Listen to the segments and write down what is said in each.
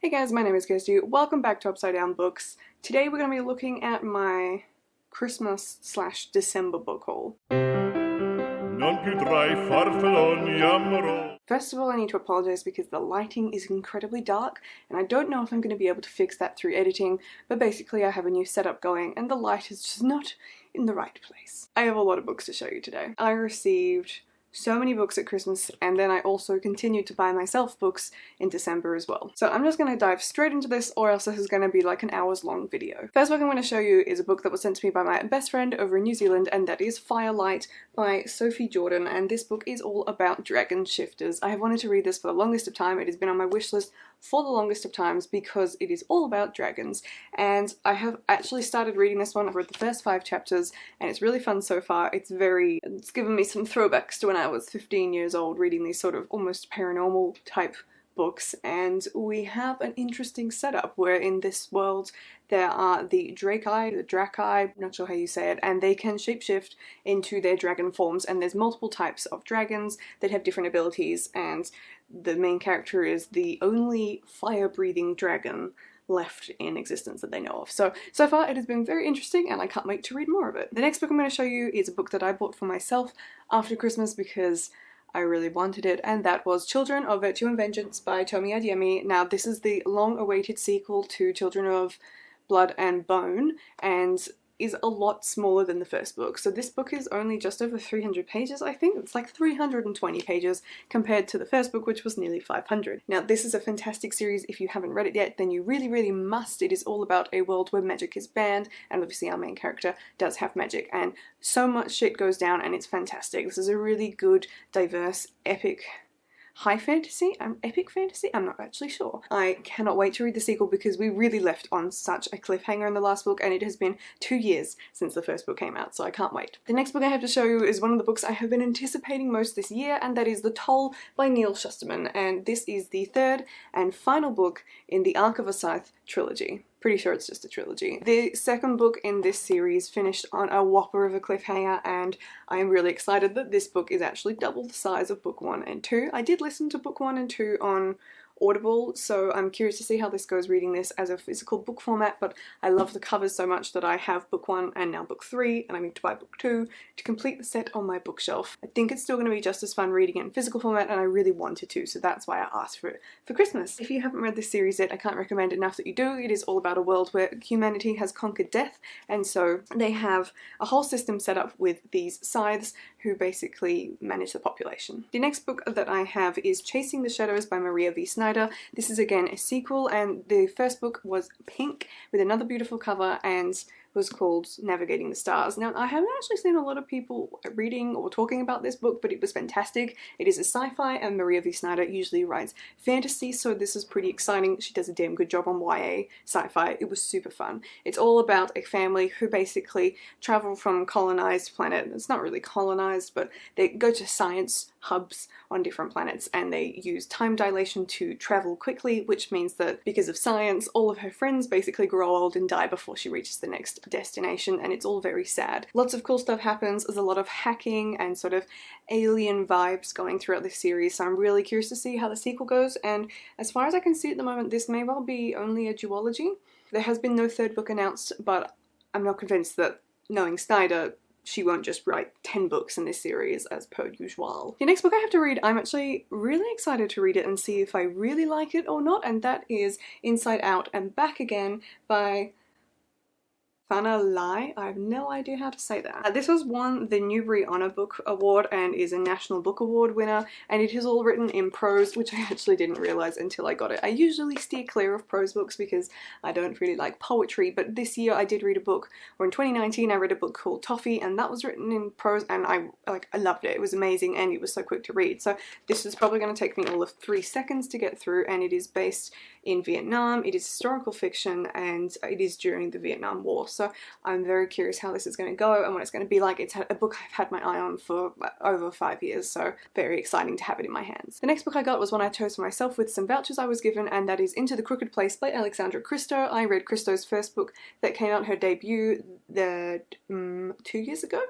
Hey guys, my name is Kirsty. Welcome back to Upside Down Books. Today we're going to be looking at my Christmas/December book haul. First of all, I need to apologize because the lighting is incredibly dark and I don't know if I'm going to be able to fix that through editing, but basically I have a new setup going and the light is just not in the right place. I have a lot of books to show you today. I received so many books at Christmas, and then I also continued to buy myself books in December as well. So I'm just going to dive straight into this, or else this is going to be like an hours long video. First book I'm going to show you is a book that was sent to me by my best friend over in New Zealand, and that is Firelight by Sophie Jordan, and this book is all about dragon shifters. I have wanted to read this for the longest of time. It has been on my wish list for the longest of times because it is all about dragons, and I have actually started reading this one. I've read the first 5 chapters and it's really fun so far. It's given me some throwbacks to when I was 15 years old reading these sort of almost paranormal type books, and we have an interesting setup where in this world there are the Drakai, not sure how you say it, and they can shapeshift into their dragon forms, and there's multiple types of dragons that have different abilities, and the main character is the only fire-breathing dragon left in existence that they know of. So far it has been very interesting and I can't wait to read more of it. The next book I'm going to show you is a book that I bought for myself after Christmas because I really wanted it, and that was Children of Virtue and Vengeance by Tomi Adeyemi. Now this is the long-awaited sequel to Children of Blood and Bone, and is a lot smaller than the first book. So this book is only just over 300 pages, I think. It's like 320 pages compared to the first book, which was nearly 500. Now this is a fantastic series. If you haven't read it yet, then you really must. It is all about a world where magic is banned, and obviously our main character does have magic, and so much shit goes down and it's fantastic. This is a really good, diverse, epic epic fantasy? I'm not actually sure. I cannot wait to read the sequel because we really left on such a cliffhanger in the last book, and it has been 2 years since the first book came out, so I can't wait. The next book I have to show you is one of the books I have been anticipating most this year, and that is The Toll by Neil Shusterman, and this is the 3rd and final book in the Arc of a Scythe trilogy. Pretty sure it's just a trilogy. The second book in this series finished on a whopper of a cliffhanger, and I am really excited that this book is actually double the size of book 1 and 2. I did listen to book 1 and 2 on Audible, so I'm curious to see how this goes reading this as a physical book format, but I love the covers so much that I have book 1 and now book 3, and I need to buy book 2 to complete the set on my bookshelf. I think it's still going to be just as fun reading it in physical format, and I really wanted to, so that's why I asked for it for Christmas. If you haven't read this series yet, I can't recommend it enough that you do. It is all about a world where humanity has conquered death, and so they have a whole system set up with these scythes who basically manage the population. The next book that I have is Chasing the Shadows by Maria V. Snyder. This is again a sequel, and the first book was pink with another beautiful cover and was called Navigating the Stars. Now, I haven't actually seen a lot of people reading or talking about this book, but it was fantastic. It is a sci-fi, and Maria V. Snyder usually writes fantasy, so this is pretty exciting. She does a damn good job on YA sci-fi. It was super fun. It's all about a family who basically travel from colonized planet. It's not really colonized, but they go to science hubs on different planets, and they use time dilation to travel quickly, which means that because of science, all of her friends basically grow old and die before she reaches the next destination, and it's all very sad. Lots of cool stuff happens. There's a lot of hacking and sort of alien vibes going throughout this series, so I'm really curious to see how the sequel goes, and as far as I can see at the moment, this may well be only a duology. There has been no 3rd book announced, but I'm not convinced that, knowing Snyder, she won't just write 10 books in this series as per usual. The next book I have to read, I'm actually really excited to read it and see if I really like it or not, and that is Inside Out and Back Again by Firelight. I have no idea how to say that. This has won the Newbery Honor Book Award and is a National Book Award winner, and it is all written in prose, which I actually didn't realize until I got it. I usually steer clear of prose books because I don't really like poetry, but this year I did read a book, or in 2019 I read a book called Toffee, and that was written in prose, and I loved it. It was amazing, and it was so quick to read. So this is probably going to take me all of 3 seconds to get through, and it is based in Vietnam. It is historical fiction, and it is during the Vietnam War. So I'm very curious how this is going to go and what it's going to be like. It's a book I've had my eye on for over 5 years, so very exciting to have it in my hands. The next book I got was one I chose for myself with some vouchers I was given, and that is Into the Crooked Place by Alexandra Christo. I read Christo's first book that came out, her debut, 2 years ago?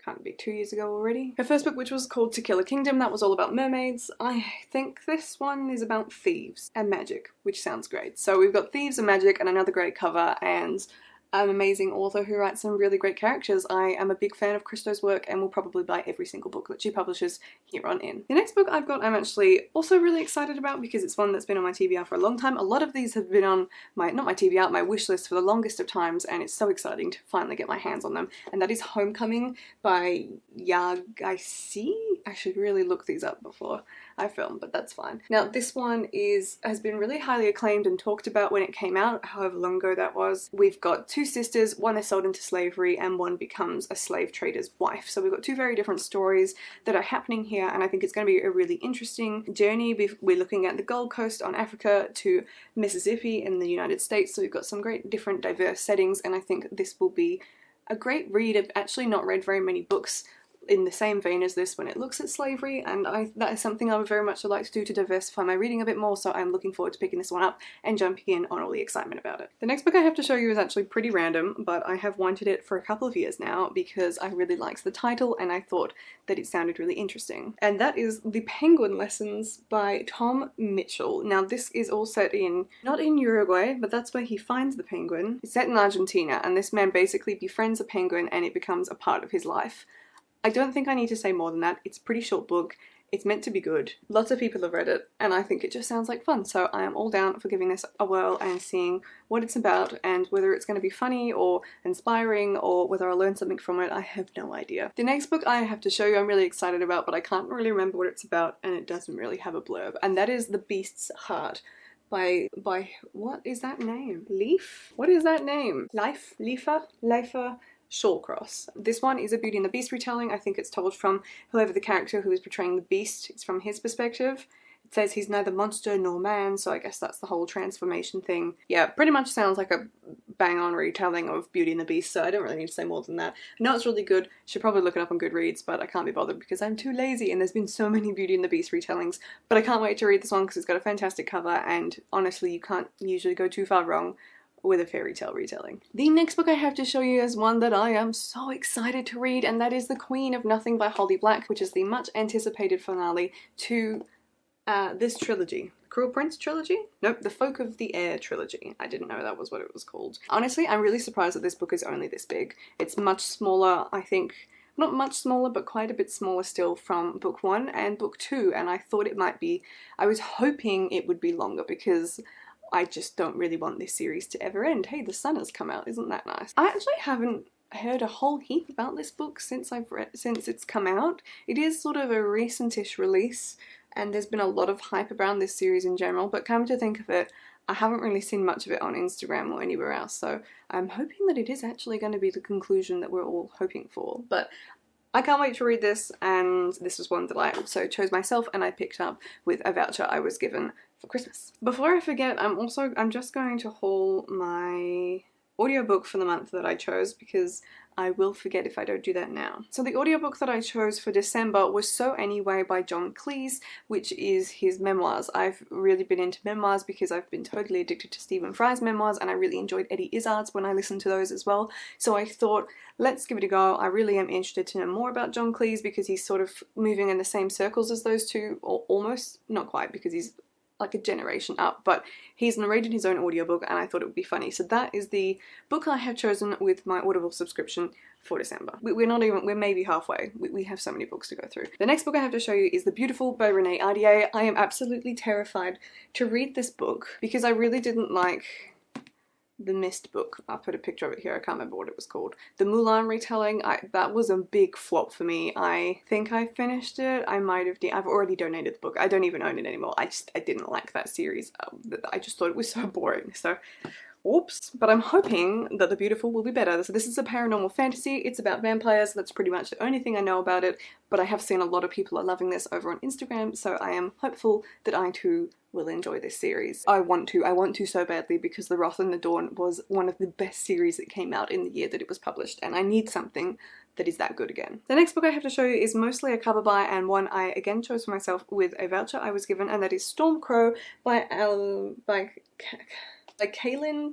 can't be 2 years ago already. Her first book, which was called To Kill a Kingdom, that was all about mermaids. I think this one is about thieves and magic, which sounds great. So we've got Thieves of Magic and another great cover, and an amazing author who writes some really great characters. I am a big fan of Christo's work and will probably buy every single book that she publishes here on in. The next book I've got I'm actually also really excited about because it's one that's been on my TBR for a long time. A lot of these have been on my, not my TBR, my wish list for the longest of times, and it's so exciting to finally get my hands on them. And that is Homecoming by Yagaisi. I should really look these up before I film, but that's fine. Now this one has been really highly acclaimed and talked about when it came out, however long ago that was. We've got two sisters, one is sold into slavery and one becomes a slave trader's wife. So we've got two very different stories that are happening here, and I think it's going to be a really interesting journey. We're looking at the Gold Coast on Africa to Mississippi in the United States, so we've got some great different diverse settings, and I think this will be a great read. I've actually not read very many books in the same vein as this when it looks at slavery, and that is something I would very much like to do to diversify my reading a bit more, so I'm looking forward to picking this one up and jumping in on all the excitement about it. The next book I have to show you is actually pretty random, but I have wanted it for a couple of years now because I really liked the title and I thought that it sounded really interesting. And that is The Penguin Lessons by Tom Mitchell. Now this is all set in, not in Uruguay, but that's where he finds the penguin. It's set in Argentina, and this man basically befriends a penguin and it becomes a part of his life. I don't think I need to say more than that. It's a pretty short book. It's meant to be good. Lots of people have read it, and I think it just sounds like fun. So I am all down for giving this a whirl and seeing what it's about, and whether it's going to be funny or inspiring or whether I'll learn something from it, I have no idea. The next book I have to show you I'm really excited about, but I can't really remember what it's about, and it doesn't really have a blurb. And that is The Beast's Heart by what is that name? Leaf? What is that name? Leifer Shawcross. This one is a Beauty and the Beast retelling. I think it's told from whoever the character who is portraying the Beast, it's from his perspective. It says he's neither monster nor man, so I guess that's the whole transformation thing. Yeah, pretty much sounds like a bang-on retelling of Beauty and the Beast, so I don't really need to say more than that. I know it's really good. Should probably look it up on Goodreads, but I can't be bothered because I'm too lazy, and there's been so many Beauty and the Beast retellings. But I can't wait to read this one because it's got a fantastic cover, and honestly, you can't usually go too far wrong with a fairy tale retelling. The next book I have to show you is one that I am so excited to read, and that is The Queen of Nothing by Holly Black, which is the much anticipated finale to this trilogy. The Cruel Prince trilogy? Nope, the Folk of the Air trilogy. I didn't know that was what it was called. Honestly, I'm really surprised that this book is only this big. It's much smaller, I think, not much smaller, but quite a bit smaller still from book 1 and book 2, and I thought it might be, I was hoping it would be longer because I just don't really want this series to ever end. Hey, the sun has come out, isn't that nice? I actually haven't heard a whole heap about this book since it's come out. It is sort of a recentish release, and there's been a lot of hype around this series in general, but come to think of it, I haven't really seen much of it on Instagram or anywhere else, so I'm hoping that it is actually going to be the conclusion that we're all hoping for. But I can't wait to read this, and this was one that I also chose myself and I picked up with a voucher I was given for Christmas. Before I forget, I'm just going to haul my audiobook for the month that I chose because I will forget if I don't do that now. So the audiobook that I chose for December was So Anyway by John Cleese, which is his memoirs. I've really been into memoirs because I've been totally addicted to Stephen Fry's memoirs, and I really enjoyed Eddie Izzard's when I listened to those as well. So I thought, let's give it a go. I really am interested to know more about John Cleese because he's sort of moving in the same circles as those two, or almost, not quite because he's like a generation up, but he's narrated his own audiobook and I thought it would be funny. So that is the book I have chosen with my Audible subscription for December. We're maybe halfway. We have so many books to go through. The next book I have to show you is The Beautiful by Renee Ahdieh. I am absolutely terrified to read this book because I really didn't like the Mist book. I'll put a picture of it here. I can't remember what it was called. The Mulan retelling, that was a big flop for me. I think I finished it. I might have, I've already donated the book. I don't even own it anymore. I didn't like that series. I just thought it was so boring. So, oops. But I'm hoping that The Beautiful will be better. So this is a paranormal fantasy. It's about vampires. That's pretty much the only thing I know about it. But I have seen a lot of people are loving this over on Instagram. So I am hopeful that I too will enjoy this series. I want to so badly because The Wrath and the Dawn was one of the best series that came out in the year that it was published, and I need something that is that good again. The next book I have to show you is mostly a cover by, and one I again chose for myself with a voucher I was given, and that is Stormcrow by Kaylin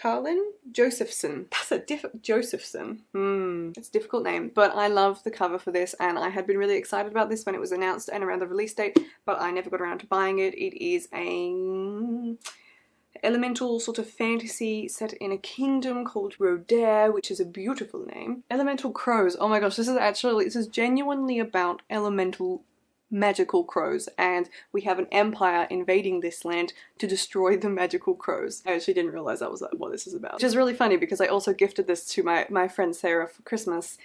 Carlin Josephson. That's a Josephson. It's a difficult name, but I love the cover for this, and I had been really excited about this when it was announced and around the release date, but I never got around to buying it. It is a elemental sort of fantasy set in a kingdom called Roder, which is a beautiful name. Elemental crows. Oh my gosh, this is genuinely about elemental magical crows, and we have an empire invading this land to destroy the magical crows. I actually didn't realize that was what this is about. Which is really funny because I also gifted this to my friend Sarah for Christmas,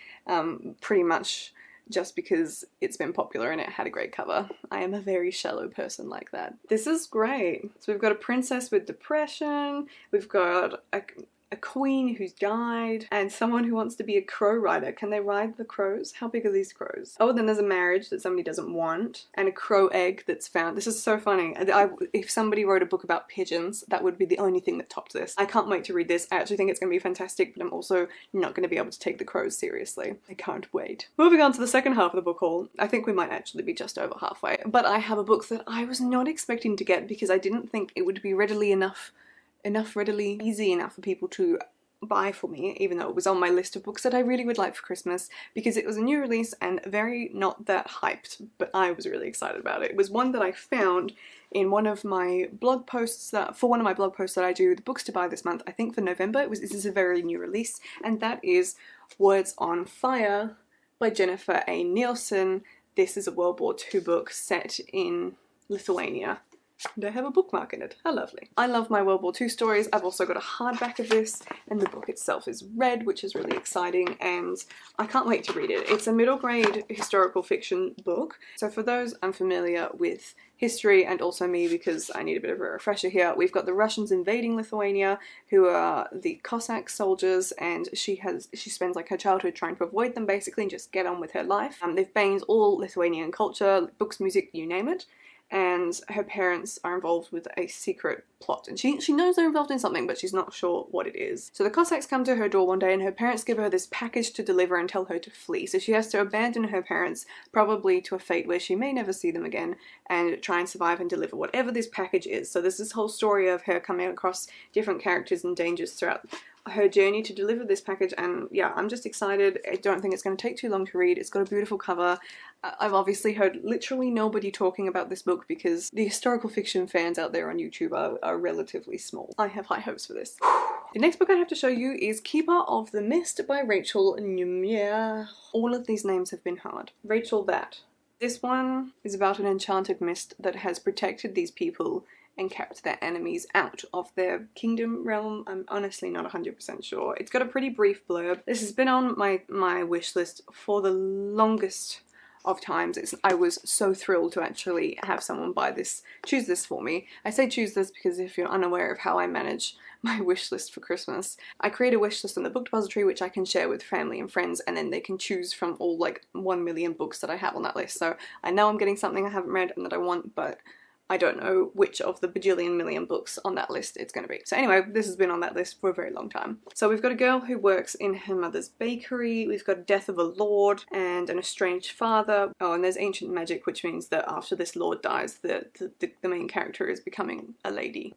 pretty much just because it's been popular and it had a great cover. I am a very shallow person like that. This is great. So we've got a princess with depression, we've got a queen who's died, and someone who wants to be a crow rider. Can they ride the crows? How big are these crows? Oh, and then there's a marriage that somebody doesn't want, and a crow egg that's found. This is so funny. If somebody wrote a book about pigeons, that would be the only thing that topped this. I can't wait to read this. I actually think it's going to be fantastic, but I'm also not going to be able to take the crows seriously. I can't wait. Moving on to the second half of the book haul. I think we might actually be just over halfway, but I have a book that I was not expecting to get because I didn't think it would be readily easy enough for people to buy for me, even though it was on my list of books that I really would like for Christmas, because it was a new release and very not that hyped, but I was really excited about it. It was one that I found in one of my blog posts that I do, the books to buy this month, I think for November. This is a very new release, and that is Words on Fire by Jennifer A. Nielsen. This is a World War II book set in Lithuania. And I have a bookmark in it. How lovely. I love my World War II stories. I've also got a hardback of this, and the book itself is red, which is really exciting, and I can't wait to read it. It's a middle grade historical fiction book. So for those unfamiliar with history, and also me because I need a bit of a refresher here, we've got the Russians invading Lithuania, who are the Cossack soldiers, and she spends like her childhood trying to avoid them basically and just get on with her life. They've banned all Lithuanian culture, books, music, you name it. And her parents are involved with a secret plot, and she knows they're involved in something, but she's not sure what it is. So the Cossacks come to her door one day, and her parents give her this package to deliver and tell her to flee. So she has to abandon her parents, probably to a fate where she may never see them again, and try and survive and deliver whatever this package is. So there's this whole story of her coming across different characters and dangers throughout her journey to deliver this package, and yeah, I'm just excited. I don't think it's going to take too long to read. It's got a beautiful cover. I've obviously heard literally nobody talking about this book because the historical fiction fans out there on YouTube are relatively small. I have high hopes for this. The next book I have to show you is Keeper of the Mist by Rachel Numia. All of these names have been hard. Rachel that. This one is about an enchanted mist that has protected these people and kept their enemies out of their kingdom realm. I'm honestly not 100% sure. It's got a pretty brief blurb. This has been on my wish list for the longest of times. I was so thrilled to actually have someone choose this for me. I say choose this because if you're unaware of how I manage my wish list for Christmas, I create a wish list on the book depository which I can share with family and friends, and then they can choose from all like 1 million books that I have on that list. So I know I'm getting something I haven't read and that I want, but I don't know which of the bajillion million books on that list it's going to be. So anyway, this has been on that list for a very long time. So we've got a girl who works in her mother's bakery, we've got Death of a Lord and an estranged father. Oh, and there's ancient magic, which means that after this lord dies, the main character is becoming a lady.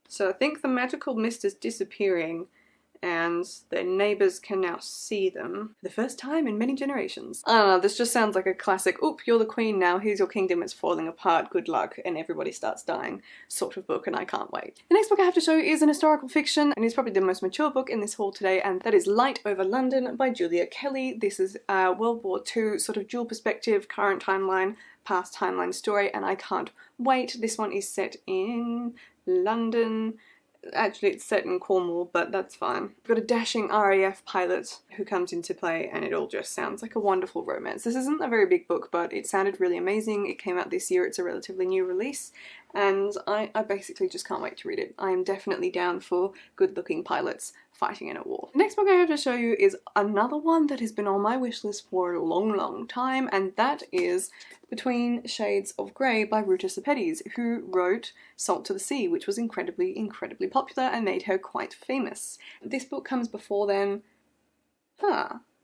So I think the magical mist is disappearing, and their neighbours can now see them for the first time in many generations. I don't know, this just sounds like a classic, oop, you're the queen now, here's your kingdom, it's falling apart, good luck, and everybody starts dying sort of book, and I can't wait. The next book I have to show you is an historical fiction, and it's probably the most mature book in this haul today, and that is Light Over London by Julia Kelly. This is a World War II sort of dual perspective, current timeline, past timeline story, and I can't wait. This one is set in London. Actually, it's set in Cornwall, but that's fine. We've got a dashing RAF pilot who comes into play, and it all just sounds like a wonderful romance. This isn't a very big book, but it sounded really amazing. It came out this year. It's a relatively new release, and I basically just can't wait to read it. I am definitely down for good-looking pilots fighting in a war. The next book I have to show you is another one that has been on my wish list for a long time, and that is Between Shades of Grey by Ruta Sepetys, who wrote Salt to the Sea, which was incredibly popular and made her quite famous. This book comes before then.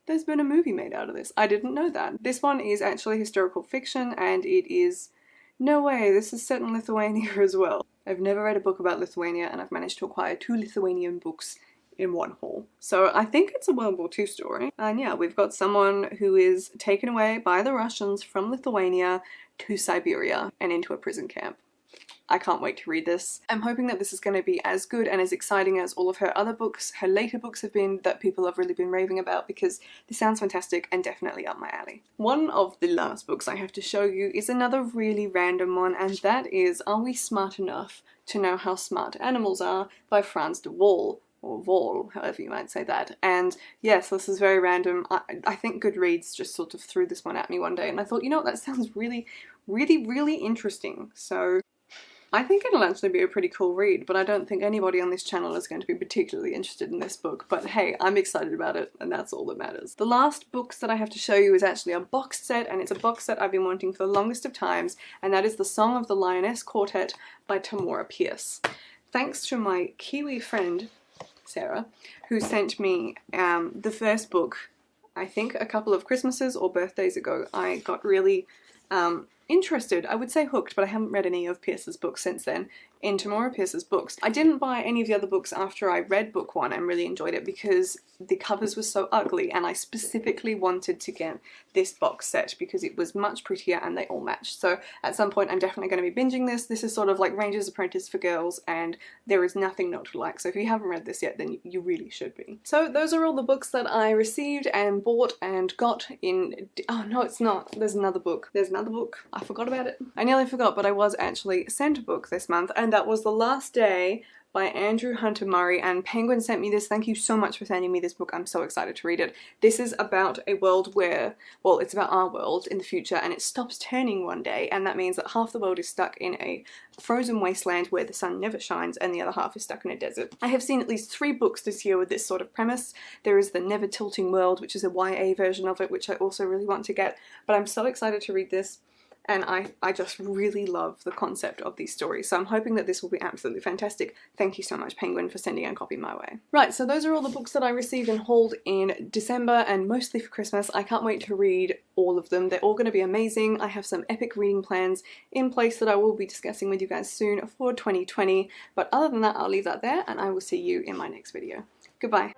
There's been a movie made out of this. I didn't know that. This one is actually historical fiction, and it is No way, this is set in Lithuania as well. I've never read a book about Lithuania and I've managed to acquire 2 Lithuanian books in one haul. So I think it's a World War II story. And yeah, we've got someone who is taken away by the Russians from Lithuania to Siberia and into a prison camp. I can't wait to read this. I'm hoping that this is going to be as good and as exciting as all of her other books, her later books have been, that people have really been raving about, because this sounds fantastic and definitely up my alley. One of the last books I have to show you is another really random one, and that is Are We Smart Enough to Know How Smart Animals Are by Frans de Waal. Or Vol, however you might say that. And yes, this is very random. I think Goodreads just sort of threw this one at me one day and I thought, you know what, that sounds really, really interesting. So I think it'll actually be a pretty cool read, but I don't think anybody on this channel is going to be particularly interested in this book. But hey, I'm excited about it, and that's all that matters. The last books that I have to show you is actually a box set, and it's a box set I've been wanting for the longest of times, and that is The Song of the Lioness Quartet by Tamora Pierce. Thanks to my Kiwi friend, Sarah, who sent me the first book, I think a couple of Christmases or birthdays ago. I got really interested, I would say hooked, but I haven't read any of Pierce's books since then, in Tamora Pierce's books. I didn't buy any of the other books after I read book 1 and really enjoyed it because the covers were so ugly, and I specifically wanted to get this box set because it was much prettier and they all matched. So at some point I'm definitely going to be binging this. This is sort of like Ranger's Apprentice for girls, and there is nothing not to like, so if you haven't read this yet then you really should be. So those are all the books that I received and bought and got in... oh no, it's not. There's another book. There's another book. I forgot about it. I nearly forgot, but I was actually sent a book this month, and that was The Last Day by Andrew Hunter Murray, and Penguin sent me this. Thank you so much for sending me this book. I'm so excited to read it. This is about a world where, well, it's about our world in the future, and it stops turning one day, and that means that half the world is stuck in a frozen wasteland where the sun never shines and the other half is stuck in a desert. I have seen at least 3 books this year with this sort of premise. There is The Never Tilting World, which is a YA version of it, which I also really want to get, but I'm so excited to read this. And I just really love the concept of these stories, so I'm hoping that this will be absolutely fantastic. Thank you so much, Penguin, for sending a copy my way. Right, so those are all the books that I received and hauled in December, and mostly for Christmas. I can't wait to read all of them. They're all going to be amazing. I have some epic reading plans in place that I will be discussing with you guys soon for 2020, but other than that, I'll leave that there, and I will see you in my next video. Goodbye.